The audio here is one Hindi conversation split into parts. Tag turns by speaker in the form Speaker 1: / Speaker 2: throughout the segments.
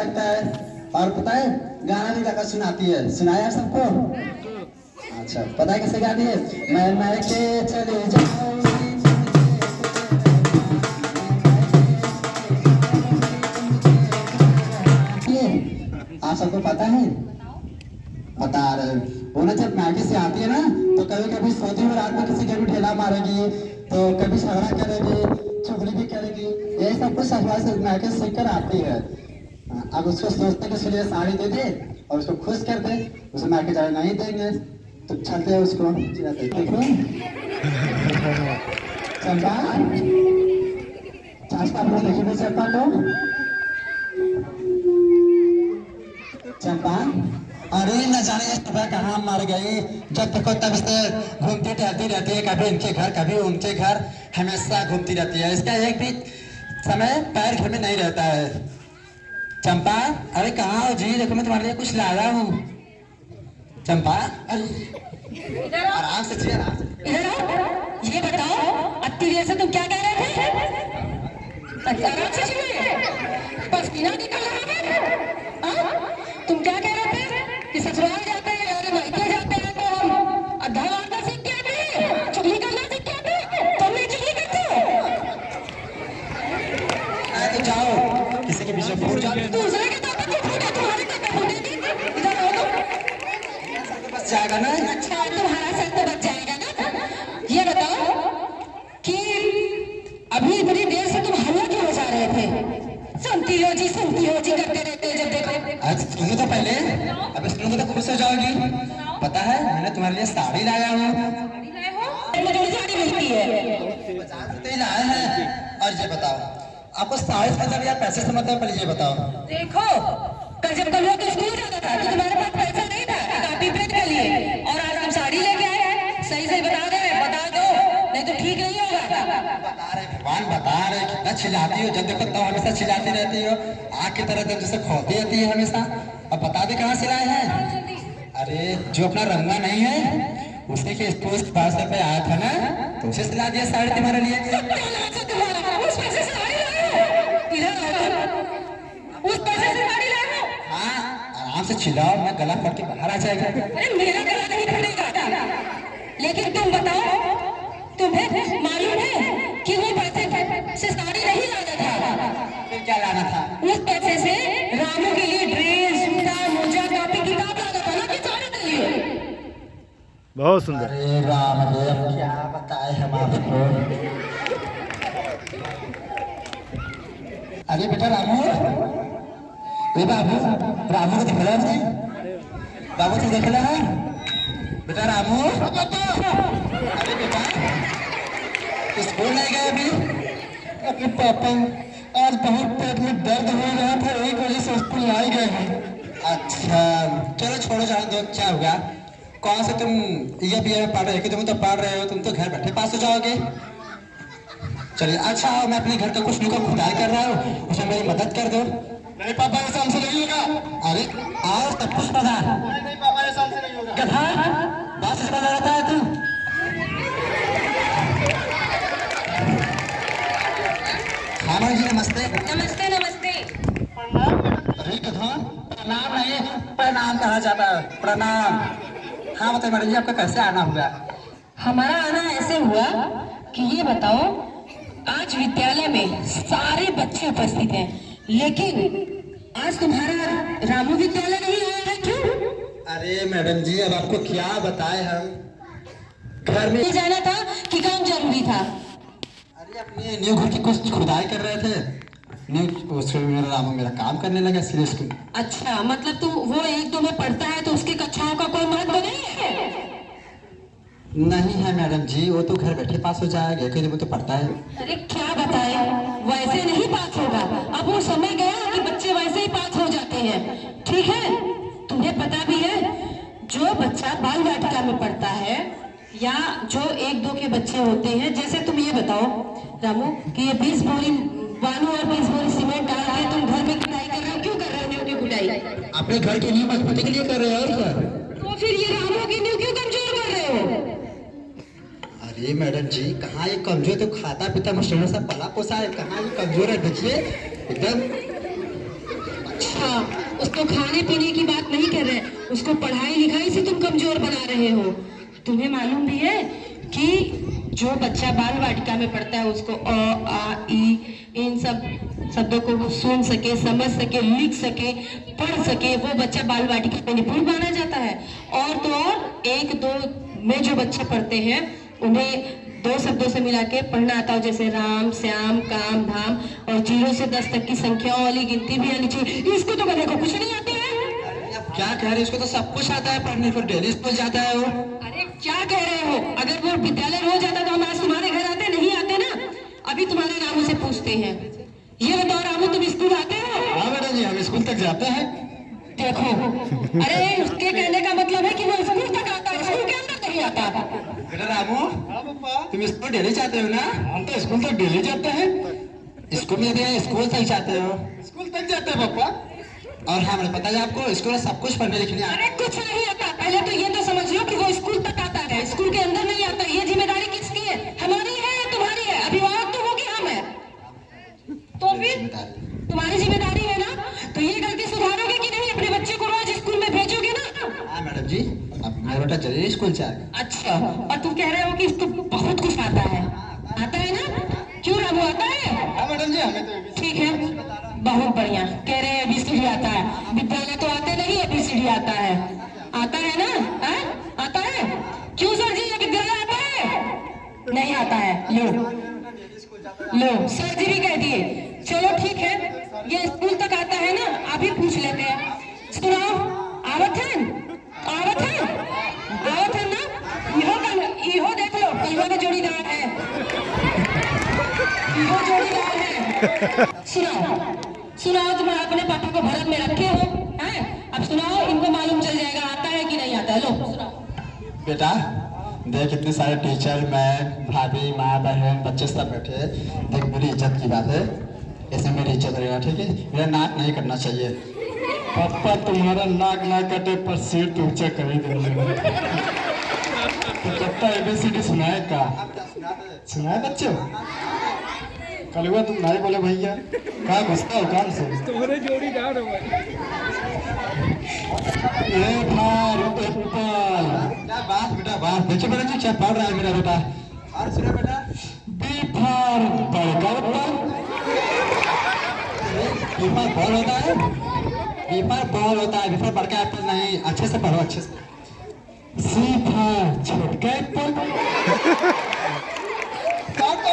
Speaker 1: लगता है। और पता है गाना भी काका सुनाती है, सुनाया सबको? अच्छा, पता है कैसे गाती है? मैं के चले जाऊंगी आप सबको पता है? बता रहे वो ना, जब मैके से आती है ना तो कभी कभी सोती हुई रात में किसी के भी ढेला मारेगी, तो कभी झगड़ा करेगी, चुगली भी करेगी। यही सब कुछ ससुराल से मैके सीख कर आती है। अब उसको सोचते कि उसके लिए साड़ी दे दे और उसको खुश कर दे, उसे मैके जाने नहीं देंगे तो चलते हैं उसको। देखो चंपा, चाचा अपने देखिए चंपा लो। चंपा, अरे न जाने ये सुबह कहाँ मर गई, जब देखो तब से घूमती टहलती रहती है, कभी इनके घर कभी उनके घर, हमेशा घूमती रहती है। इसका एक भी समय पैर घर में नहीं रहता है। चंपा, अरे कहाँ हो जी? देखो मैं तुम्हारे लिए कुछ लाया हूँ। चंपा, अरे आराम से जी, आराम से।
Speaker 2: ये बताओ अत्ती से तुम क्या कह रहे थे? आराम से सुनिए, पसीना निकल रहा है। तुम क्या कह रहे थे कि ससुराल जाते हैं और मायके जाते हैं तो हम अद्धा मारना सीख के आते हैं, चुगली करना सीख के आते हैं? तुम नहीं चुगली करते हो?
Speaker 1: तो जाओ किसी के पीछे फूट जाओ।
Speaker 2: दूसरे के ताकत को फूटे, तुम्हारी ताकत फूटेगी। इधर आओ तुम।
Speaker 1: बस जाएगा ना?
Speaker 2: अच्छा, तुम्हारा सर तो बच जाएगा ना। ये बताओ कि अभी इतनी देर से तुम हल्ला क्यों मचा रहे थे? सुनती हो जी करते रहते हो जब देखो।
Speaker 1: आज सुनो तो पहले, अब सुनो तो खुश हो जाओगी। पता है मैंने तुम्हारे लिए साड़ी लाया हूँ।
Speaker 2: मुझे साड़ी मिलती है।
Speaker 1: बाजार से तो ही लाया है। और ये बताओ आपको साड़ी से मतलब या पैसे से मतलब, पहले ये बताओ।
Speaker 2: देखो, कल जब कल तो स्कूल जाता था तो तुम्हारे पास पैसा नहीं था कापी पेन के लिए, और आज हम साड़ी लेके आए। सही सही बता दो, नहीं तो ठीक नहीं होगा।
Speaker 1: बता रहे भगवान, बता रहे कितना चिल्लाती हो, जब देखो तब हमेशा चिल्लाती रहती हो, आग की तरह जैसे खोती रहती है हमेशा। अब बता दे कहाँ से लाए हैं? अरे जो अपना रंगा नहीं है उसी के स्कूल पास पे आया था ना, तो उसे सिला दिया साड़ी तुम्हारे लिए।
Speaker 2: उस पैसे से साड़ी लाए हो? इधर आओ, उस पैसे से साड़ी लाए हो?
Speaker 1: हाँ, आराम से चिल्लाओ, मैं गला फट के बाहर आ जाएगा।
Speaker 2: अरे मेरा गला नहीं फटेगा, लेकिन तुम बताओ, तुम्हें मालूम है कि वो पैसे से साड़ी नहीं लाना था?
Speaker 1: फिर क्या लाना था?
Speaker 2: उस पैसे से रामू के लिए ड्रेस, जूता, मोजा, कॉपी, किताब लाना था ना, कि साड़ी के लिए?
Speaker 3: बहुत सुंदर।
Speaker 1: अरे राम रे, अब क्या बताए हम आपको। अरे बेटा रामू, ए बाबू, रामू को दिखला नहीं? बाबू तो देख ला बेटा रामू। अरे बेटा स्कूल नहीं गए अभी? अरे पापा आज बहुत पेट में दर्द हो रहा था, एक वजह से स्कूल नहीं गए हैं। अच्छा चलो छोड़ो, जाने दो, क्या होगा। कौन से तुम ये बी में पढ़ रहे हो? कि तुम तो पढ़ रहे हो, तुम तो घर बैठे पास हो जाओगे। चलिए अच्छा आओ, मैं अपने घर का कुछ नुका खुदाई कर रहा हूँ, उसमें मेरी मदद कर दो। नहीं पापा ऐसा हमसे नहीं होगा। अरे आओ सब कुछ पता। नहीं पापा ऐसा हमसे नहीं होगा। गधा बस इसमें रहता है तू। हाँ जी नमस्ते।
Speaker 2: नमस्ते नमस्ते।
Speaker 1: अरे गधा, प्रणाम नहीं, प्रणाम कहा जाता है, प्रणाम। हाँ बताइए मैडम जी, आपका कैसे आना हुआ?
Speaker 2: हमारा आना ऐसे हुआ कि ये बताओ, आज विद्यालय में सारे बच्चे उपस्थित हैं, लेकिन आज तुम्हारा रामू विद्यालय नहीं आया है, क्यों?
Speaker 1: अरे मैडम जी अब आपको क्या बताएं हम, घर में
Speaker 2: जाना था कि काम जरूरी था?
Speaker 1: अरे अपने न्यू घर की कुछ खुदाई कर रहे थे, न्यू उसमें मेरा रामू मेरा काम करने लगा सीधे उसको।
Speaker 2: अच्छा, मतलब तुम वो एक दो में पढ़ता है तो उसकी कक्षाओं का कोई महत्व नहीं है?
Speaker 1: नहीं है मैडम जी, वो तो घर बैठे पास हो जाएगा, क्योंकि वो तो पढ़ता है।
Speaker 2: अरे क्या बताए, वैसे नहीं पास होगा। अब वो समय गया कि बच्चे वैसे ही पास हो जाते हैं, ठीक है? तुम्हें पता भी है, जो बच्चा बाल वाटिका में पढ़ता है या जो एक दो के बच्चे होते हैं, जैसे तुम ये बताओ रामू कि ये 20 बोरी बालू और 20 बोरी सीमेंट डाल के तुम घर में गुटाई कर रहे हो, क्यों कर रहे हो न्यू की गुटाई?
Speaker 1: अपने घर की नींव मजबूती के लिए कर रहे हैं, और क्या?
Speaker 2: तो फिर ये रामू की नींव क्यों कमजोर कर रहे हो?
Speaker 1: अरे मैडम जी कहाँ ये कमजोर, तो खाता पीता मस्टरों से पला पोसा है, कहाँ ये कमजोर है? देखिए एकदम अच्छा
Speaker 2: हाँ, उसको खाने पीने की बात नहीं कर रहे, उसको पढ़ाई लिखाई से तुम कमजोर बना रहे हो। तुम्हें मालूम भी है कि जो बच्चा बाल वाटिका में पढ़ता है उसको अ आ ई इन सब शब्दों को सुन सके, समझ सके, लिख सके, पढ़ सके, वो बच्चा बाल वाटिका में निपुण माना जाता है। और तो और 1-2 में जो बच्चे पढ़ते हैं उन्हें 2 शब्दों से मिला के पढ़ना आता हो, जैसे राम, श्याम, काम, धाम, और 0 से 10 तक की संख्याओं वाली गिनती भी आनी चाहिए। इसको तो गधे को कुछ नहीं आती है।
Speaker 1: क्या कह रहे हैं, इसको तो सब कुछ आता है पढ़ने, फिर डेली स्कूल जाता है वो।
Speaker 2: अरे क्या कह रहे हो, अगर वो विद्यालय रोज जाता तो हम आज तुम्हारे घर आते नहीं आते ना। अभी तुम्हारे रामू से पूछते हैं, ये बताओ रामू तुम स्कूल आते हो?
Speaker 1: हाँ बेटा जी, हम स्कूल तक जाते हैं।
Speaker 2: देखो, अरे उसके कहने का मतलब है कि वो स्कूल तक आता है, स्कूल के अंदर नहीं आता।
Speaker 1: बेटा रामू, तुम स्कूल डेली जाते हो ना? हम तो स्कूल तक डेली जाते हैं। स्कूल में भी स्कूल तक जाते हो? स्कूल तक जाते हैं पापा। और हाँ, मुझे पता है आपको स्कूल में सब कुछ पढ़ने लिखने आता है।
Speaker 2: अरे कुछ नहीं आता, पहले तो ये तो समझ लो कि वो स्कूल तक आता है, स्कूल के अंदर नहीं आता। ये जिम्मेदारी किसकी है, हमारी है या तुम्हारी है? अभिभावक तो होगी हम है, तो फिर तुम्हारी जिम्मेदारी है ना। तो ये गलती सुधारोगे कि नहीं, अपने बच्चे को रोज स्कूल में भेजोगे ना?
Speaker 1: हाँ मैडम जी, अब मेरा बेटा जल्दी स्कूल जाए।
Speaker 2: अच्छा, और तुम कह रहे हो कि इसको बहुत कुछ आता है ना? क्यों रामू, आता है?
Speaker 1: हाँ मैडम जी, हमें तो
Speaker 2: ठीक है, बहुत बढ़िया। कह रहे हैं ABCD आता है, विद्यालय तो आते नहीं, ABCD आता है। आता है ना? आता है? क्यों सर जी, ये विद्यालय आता है? नहीं आता है। लो सर जी भी कह दिए। चलो ठीक है, ये स्कूल तक आता है ना, अभी पूछ लेते हैं। सुनाओ, आवत है ना? इहो देख लो, कलवा में जोड़ीदार है। सुनाओ, तुम अपने पापा को भरत में रखे हो, हैं? अब सुनाओ, इनको मालूम चल जाएगा आता है कि नहीं आता है। लो सुनाओ।
Speaker 1: बेटा देख, इतने सारे टीचर, मैं, भाभी, माँ, बहन, बच्चे सब बैठे हैं। देख मेरी इज्जत की बात है, ऐसे मेरी इज्जत रहेगा, ठीक है? मेरा नाक नहीं करना चाहिए।
Speaker 4: पापा तुम्हारा नाक ना कटे पर सिर तो ऊंचा कर ही देंगे। तो पापा ABCD सुनाए का? सुनाए बच्चों? कलुआ तुम नहीं बोले भैया, कहाँ घुसता हो काम से?
Speaker 3: तुम्हारे जोड़ीदार हो भाई।
Speaker 4: ए भार एप्पल।
Speaker 1: क्या बात बेटा, बात देखिए बेटा जी, क्या पढ़ रहा है मेरा बेटा। और सुनो बेटा,
Speaker 4: B for burger ball.
Speaker 1: B for ball होता है, बीफर बॉल होता है, बीफर बड़का एप्पल नहीं। अच्छे से पढ़ो, अच्छे से।
Speaker 4: सी फॉर छोटका एप्पल।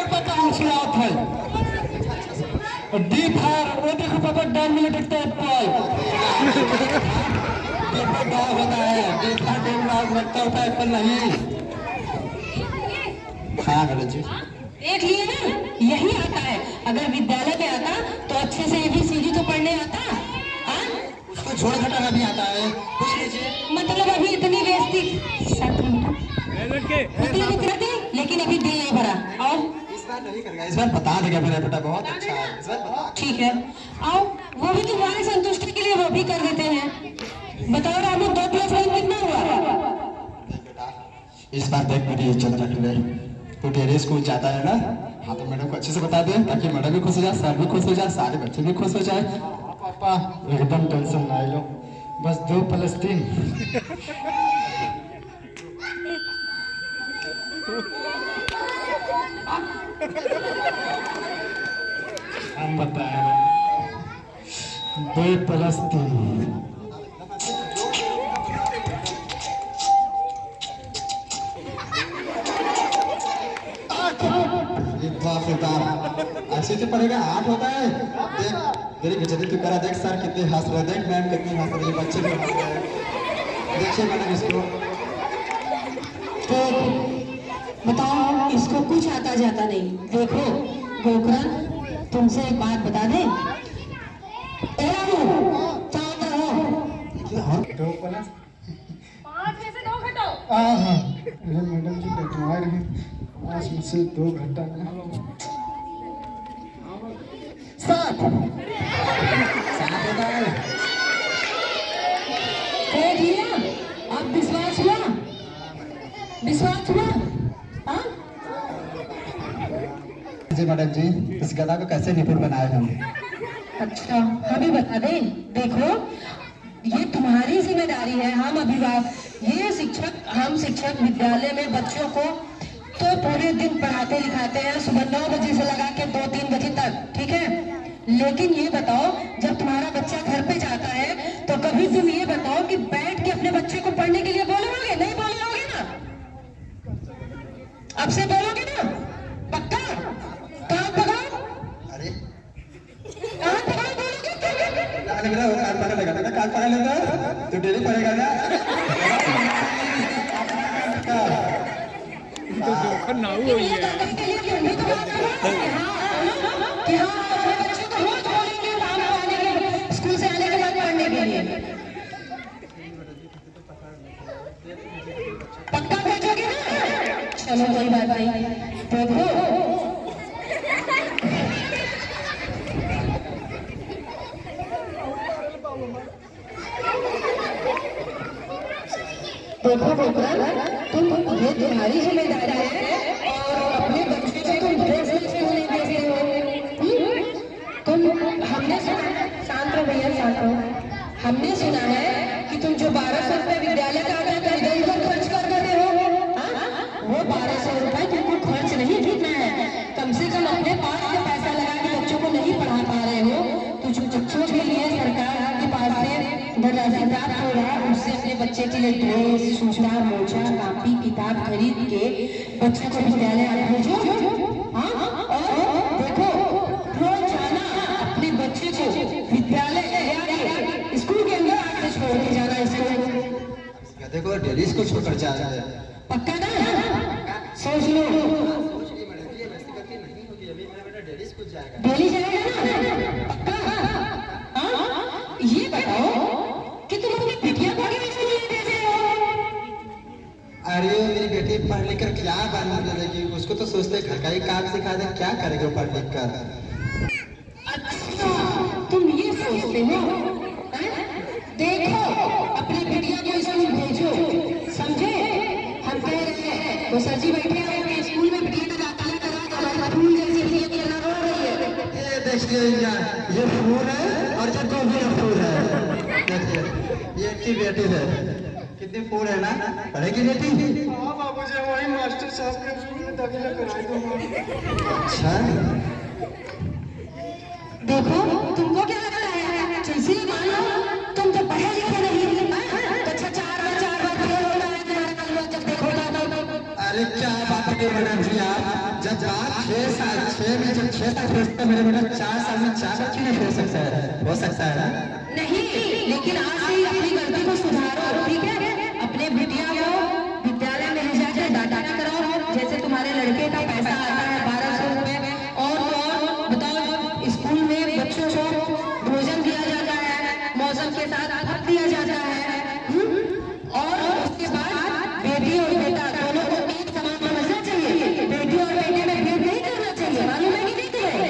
Speaker 4: पापा हम सुनाओ थे। और डी फॉर, वो देखो पापा डैम में लटकता एप्पल।
Speaker 1: बीफर बॉल होता है, बीफर डैम में लगता होता है, एप्पल नहीं। हाँ बेटा जी,
Speaker 2: देख लिए ना, यही आता है। अगर विद्यालय में आता तो अच्छे से ABCD तो पढ़ने आता।
Speaker 1: उसको छोड़ घटाना भी आता है, पूछ लीजिए।
Speaker 2: मतलब अभी इतनी बेइज्जती, 7 मिनट लेकिन अभी दिल नहीं भरा। और
Speaker 1: इस बार नहीं करेगा, इस बार बता देगा मेरा बेटा, बहुत अच्छा है, इस बार बता।
Speaker 2: ठीक है, आओ, वो भी तुम्हारी संतुष्टि के लिए वो भी कर देते हैं। बताओ रामू, 2 + 1 कितना हुआ?
Speaker 1: इस बार देख मेरी इज्जत रख ले, तू डेली स्कूल जाता है ना? हाँ तो मैडम को अच्छे से बता दे, ताकि मैडम भी खुश हो जाए, सर भी खुश हो जाए, सारे बच्चे भी खुश हो जाए।
Speaker 4: पापा एकदम टेंशन ना लो, बस 2 + 3। हम बताए 2 + 3।
Speaker 1: बाप रे बाप, ऐसे तो पढ़ेगा, 8 होता है। देख मेरी बेचती तू करा, देख सर कितने हंस रहे, देख मैम कितनी हंस रही है, बच्चे भी हंस रहे हैं। देखिए मैडम इसको।
Speaker 2: तो बताओ, इसको कुछ आता जाता नहीं। देखो गोकरण, तुमसे एक बात बता दे। ए रामू, चाहता हो
Speaker 4: 2 +
Speaker 2: 5 में से 2 घटाओ।
Speaker 4: हाँ, अरे मैडम जी बैठवा रही, 5 में से 2 घटाना।
Speaker 2: 7
Speaker 1: होता है।
Speaker 2: देख लिया, अब विश्वास हुआ? हाँ?
Speaker 1: जी मैडम जी, इस गधा को कैसे निपुण बनाए हम?
Speaker 2: अच्छा, हमें बता दें। देखो, ये तुम्हारी जिम्मेदारी है। हम अभिभावक, हम शिक्षक विद्यालय में बच्चों को तो पूरे दिन पढ़ाते लिखाते हैं, सुबह 9 बजे से लगा के 2-3 बजे तक, ठीक है। लेकिन ये बताओ, जब तुम्हारा बच्चा घर पे जाता है तो कभी तुम ये बताओ कि बैठ के अपने बच्चे को पढ़ने के लिए बोलोगे? नहीं बोलोगे ना? अब से बोलोगे ना? पक्का? कहाँ पकड़ो?
Speaker 1: अरे
Speaker 2: कहाँ पकड़ो बोलोगे?
Speaker 1: अरे मेरा वो कान पकड़ लेगा ना, कान पकड़ लेगा तो डेली पड़ेगा ना।
Speaker 2: ये करने के लिए तुम भी तो बात करो कि हाँ अपने बच्चे को रोज बोलेंगे काम आने के, स्कूल से आने के बाद पढ़ने के लिए। पक्का भेजोगे ना? चलो कोई बात नहीं। देखो तुम, ये तुम्हारी जिम्मेदारी है और अपने बच्चे को तुम ड्रेस स्कूल नहीं भेज रहे हो। तुम, हमने सुना है, शांत रहो भैया, शांत रहो। हमने सुना है कि तुम जो 1200 रुपए विद्यालय का आता है तो इधर उधर खर्च कर देते हो। वो 1200 रुपए तुमको खर्च नहीं करना है। कम से कम अपने पास से पैसा लगा के बच्चों को नहीं पढ़ा पा रहे हो तो जो बच्चों के लिए सरकार के पास से धनराशि प्राप्त हो रहा है, उससे अपने बच्चे के लिए ड्रेस, जूता, मोजा, कॉपी, किताब खरीद के बच्चे को विद्यालय भेजो। हाँ, और देखो, रोजाना अपने बच्चे को विद्यालय स्कूल के अंदर आके छोड़ के जाना। स्कूल
Speaker 1: देखो डेली इसको छोड़कर जा रहा है।
Speaker 2: पक्का ना? सोच लो। डेली जाएगा ना? पक्का? हाँ, ये बताओ कि तुम अपनी बिटिया को क्यों स्कूल नहीं भेज रहे हो?
Speaker 1: अरे मेरी बेटी पढ़ लिख कर क्या बनने लगी, उसको तो सोचते घर का ही काम सिखा दे, क्या करेगा पढ़ लिख कर।
Speaker 2: अच्छा, तुम ये सोचते हो? देखो, अपनी बिटिया को स्कूल भेजो, समझे? हम कह रहे हैं, वो सर जी बैठे हैं स्कूल में, बिटिया का दाखिला करा दो, फूल जैसी बिटिया की तरह रो रही है।
Speaker 1: ये देखिए ये फूल है और ये गोभी का फूल है। देखिए ये की बेटी है, कितनी फूल है ना, पढ़ेगी बेटी?
Speaker 4: हाँ बाबूजी, वही मास्टर साहब के स्कूल में दाखिला करा दूंगा।
Speaker 1: अच्छा,
Speaker 2: देखो, तुमको क्या लगता है? जैसे ही मान लो तुम तो पढ़े लिखे नहीं, तो अच्छा 4 बार फेल हो रहा है तुम्हारा कलवा जब देखो तो।
Speaker 1: अरे क्या बात है मैडम जी, आप जब बात 6 साल 6 में जब 6 साल फेंकते मेरे बेटा 4 साल में 4 बच्चे नहीं फेंक सकता है, हो सकता है ना?
Speaker 2: नहीं, लेकिन आज से अपनी गलती को सुधारो, ठीक है? अपने बिटिया को विद्यालय में ले जाकर डाटा कराओ। जैसे तुम्हारे लड़के का पैसा आता है 1200 रुपए, और बताओ, स्कूल में बच्चों को भोजन दिया जाता है, मौसम के साथ भात दिया जाता है, और उसके बाद बेटी और बेटा दोनों को एक समान समझना चाहिए। बेटी और बेटे में भेद नहीं करना चाहिए, मालूम है कि नहीं तुम्हें?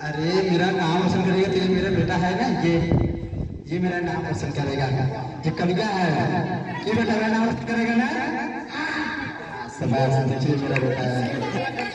Speaker 1: अरे मेरा नाम रोशन करेगा तेरे, मेरा बेटा है ना ये मेरा नाम रोशन करेगा। ये कविता है, ये बेटा मेरा नाम रोशन करेगा ना। सब देखिए मेरा बेटा है।